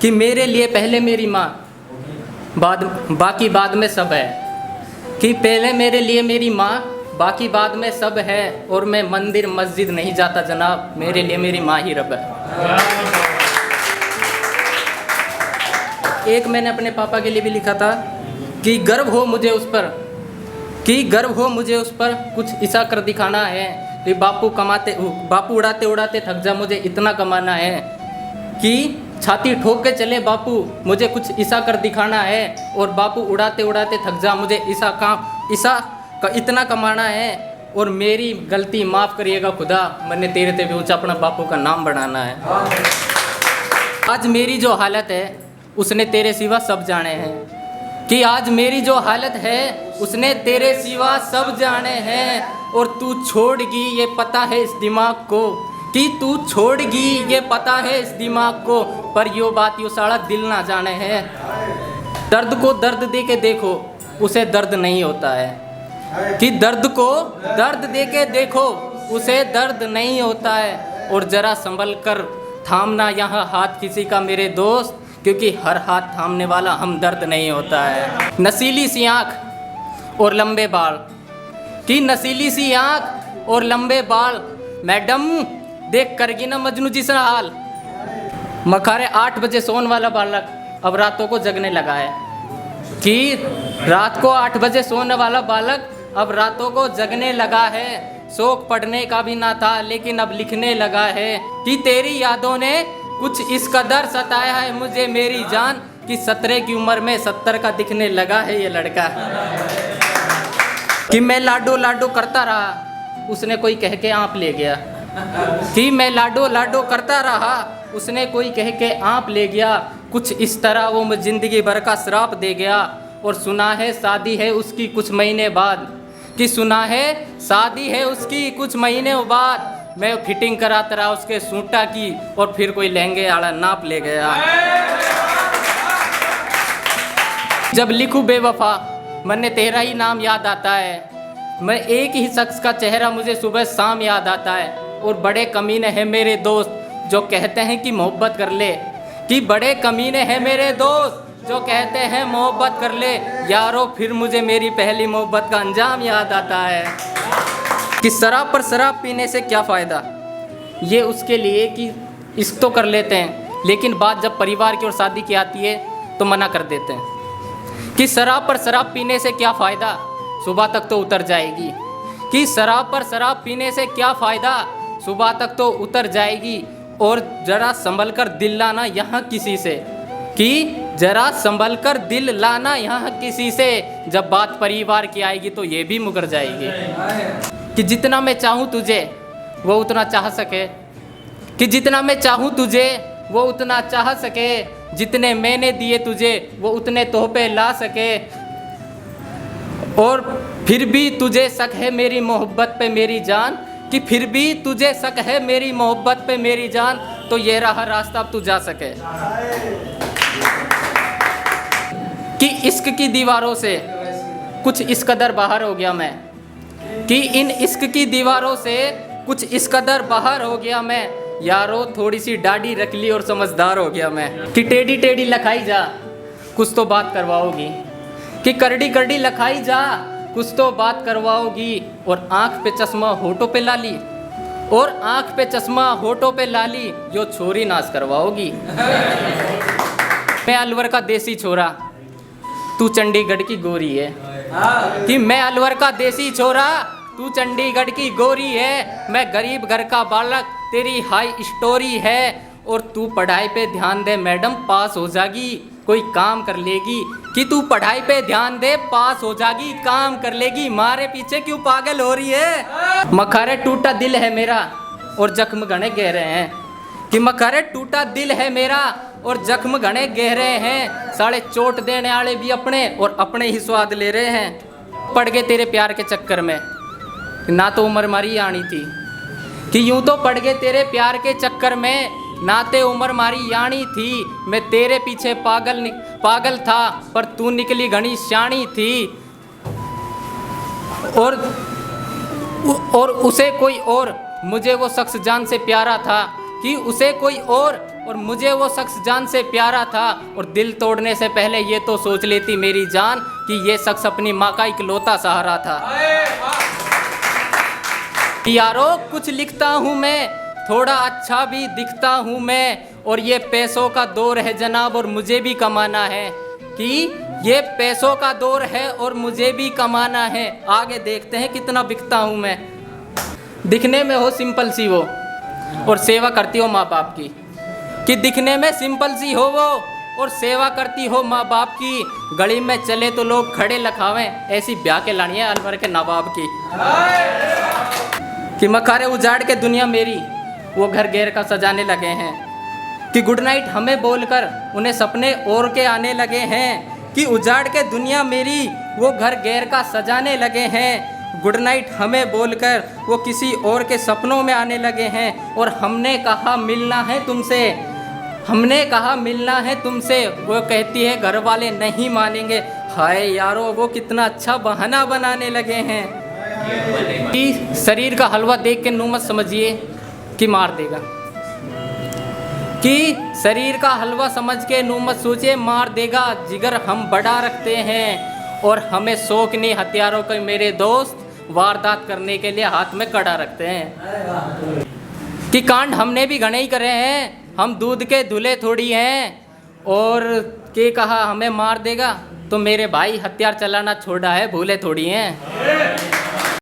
कि मेरे लिए पहले मेरी माँ, बाकी बाद में सब है। कि पहले मेरे लिए मेरी माँ, बाकी बाद में सब है। और मैं मंदिर मस्जिद नहीं जाता जनाब, मेरे लिए मेरी माँ ही रब है। एक मैंने अपने पापा के लिए भी लिखा था कि गर्व हो मुझे उस पर, कि गर्व हो मुझे उस पर, कुछ ऐसा कर दिखाना है कि बापू उड़ाते उड़ाते थक जा, मुझे इतना कमाना है। कि छाती ठोक के चले बापू, मुझे कुछ ऐसा कर दिखाना है। और बापू उड़ाते उड़ाते थक जा, मुझे इतना कमाना है। और मेरी गलती माफ़ करिएगा खुदा, मैंने तेरे ते भी ऊँचा अपना बापू का नाम बढ़ाना है। आज मेरी जो हालत है उसने तेरे सिवा सब जाने हैं। कि आज मेरी जो हालत है उसने तेरे सिवा सब जाने हैं। और तू छोड़गी ये पता है इस दिमाग को, कि तू छोड़गी ये पता है इस दिमाग को, पर यो बात यो साला दिल ना जाने है। दर्द को दर्द दे के देखो, उसे दर्द नहीं होता है। कि दर्द को दर्द दे के देखो, उसे दर्द नहीं होता है। और ज़रा संभल कर थामना यहाँ हाथ किसी का मेरे दोस्त, क्योंकि हर हाथ थामने वाला हमदर्द नहीं होता है। नसीली सी आँख और लंबे बाल, कि नसीली सी आँख और लंबे बाल, मैडम देख करगी ना मजनू जिसा हाल। मखारे 8 बजे सोने वाला बालक अब रातों को जगने लगा है। कि रात को 8 बजे सोने वाला बालक अब रातों को जगने लगा है। शौक पढ़ने का भी ना था लेकिन अब लिखने लगा है। कि तेरी यादों ने कुछ इस कदर सताया है मुझे मेरी जान, कि 17 की उम्र में 70 का दिखने लगा है ये लड़का। कि मैं लाडो लाडो करता रहा, उसने कोई कह के आप ले गया। कि मैं लाडो लाडो करता रहा, उसने कोई कह के आप ले गया। कुछ इस तरह वो मुझे ज़िंदगी भर का श्राप दे गया। और सुना है शादी है उसकी कुछ महीने बाद, कि सुना है शादी है उसकी कुछ महीने बाद। मैं फिटिंग कराता रहा उसके सूटा की, और फिर कोई लहंगे आड़ा नाप ले गया। जब लिखूं बेवफा मैंने तेरा ही नाम याद आता है। मैं एक ही शख्स का चेहरा मुझे सुबह शाम याद आता है। और बड़े कमीने हैं मेरे दोस्त जो कहते हैं कि मोहब्बत कर ले। कि बड़े कमीने हैं मेरे दोस्त जो कहते हैं मोहब्बत कर ले। यारो फिर मुझे मेरी पहली मोहब्बत का अंजाम याद आता है। कि शराब पर शराब पीने से क्या फ़ायदा, ये उसके लिए कि इश्क तो कर लेते हैं, लेकिन बात जब परिवार की और शादी की आती है तो मना कर देते हैं। कि शराब पर शराब पीने से क्या फ़ायदा, सुबह तक तो उतर जाएगी। कि शराब पर शराब पीने से क्या फ़ायदा, सुबह तक तो उतर जाएगी। और ज़रा संभल कर दिल लाना यहाँ किसी से, कि ज़रा संभल कर दिल लाना यहाँ किसी से, जब बात परिवार की आएगी तो ये भी मुकर जाएगी। कि जितना मैं चाहूँ तुझे वो उतना चाह सके, कि जितना मैं चाहूँ तुझे वो उतना चाह सके, जितने मैंने दिए तुझे वो उतने तोहफे ला सके। और फिर भी तुझे शक है मेरी मोहब्बत पे मेरी जान, कि फिर भी तुझे शक है मेरी मोहब्बत पे मेरी जान, तो ये रहा रास्ता अब तू जा सके। कि इश्क की दीवारों से कुछ इस कदर बाहर हो गया मैं, कि इन इश्क की दीवारों से कुछ इस कदर बाहर हो गया मैं। यारो थोड़ी सी दाढ़ी रख ली और समझदार हो गया मैं। कि टेढ़ी टेढ़ी लखाई जा कुछ तो बात करवाओगी, कि करड़ी करड़ी लखाई जा कुछ तो बात करवाओगी। और आँख पे चश्मा होठों पे लाली, और आँख पे चश्मा होठों पे लाली, जो छोरी नाच करवाओगी। मैं अलवर का देसी छोरा तू चंडीगढ़ की गोरी है। कि मैं अलवर का देसी छोरा तू चंडीगढ़ की गोरी है। मैं गरीब घर का बालक तेरी हाई स्टोरी है। और तू पढ़ाई पे ध्यान दे मैडम पास हो जागी, कोई काम कर लेगी। कि तू पढ़ाई पे ध्यान दे पास हो जागी, काम कर लेगी। मारे पीछे क्यों पागल हो रही है। मखारे टूटा दिल है मेरा और जख्म घने गहरे हैं। कि मखारे टूटा दिल है मेरा और जख्म घने गहरे हैं। साले चोट देने वाले भी अपने और अपने ही स्वाद ले रहे हैं। पड़ गए तेरे प्यार के चक्कर में, ना तो उम्र मारी आनी थी। कि यूं तो पड़ गए तेरे प्यार के चक्कर में, नाते उम्र मारी यानी थी। मैं तेरे पीछे पागल था पर तू निकली घनी शानी थी। और उसे कोई और, मुझे वो शख्स जान से प्यारा था। कि उसे कोई और, और मुझे वो शख्स जान से प्यारा था, और दिल तोड़ने से पहले ये तो सोच लेती मेरी जान कि ये शख्स अपनी माँ का इकलौता सहारा था। यारो कुछ लिखता हूँ मैं, थोड़ा अच्छा भी दिखता हूँ मैं, और ये पैसों का दौर है जनाब और मुझे भी कमाना है, कि ये पैसों का दौर है और मुझे भी कमाना है। आगे देखते हैं कितना बिकता हूँ मैं। दिखने में हो सिंपल सी वो और सेवा करती हो माँ बाप की, कि दिखने में सिंपल सी हो वो और सेवा करती हो माँ बाप की। गली में चले तो लोग खड़े लखावें, ऐसी ब्याह के लानी है अलवर के नवाब की। कि मखारे उजाड़ के दुनिया मेरी वो घर गैर का सजाने लगे हैं, कि गुड नाइट हमें बोलकर उन्हें सपने और के आने लगे हैं। कि उजाड़ के दुनिया मेरी वो घर गैर का सजाने लगे हैं, गुड नाइट हमें बोलकर वो किसी और के सपनों में आने लगे हैं। और हमने कहा मिलना है तुमसे, हमने कहा मिलना है तुमसे, वो कहती है घर वाले नहीं मानेंगे। हाय यारो वो कितना अच्छा बहाना बनाने लगे हैं। कि शरीर का हलवा देख के नुमत समझिए कि मार देगा, कि शरीर का हलवा समझ के नुमत सोचिए मार देगा। जिगर हम बड़ा रखते हैं और हमें शौक नहीं हथियारों के मेरे दोस्त, वारदात करने के लिए हाथ में कड़ा रखते हैं। कि कांड हमने भी घने ही करे हैं, हम दूध के धुले थोड़ी हैं। और के कहा हमें मार देगा तो मेरे भाई हथियार चलाना छोड़ा है, भूले थोड़ी हैं।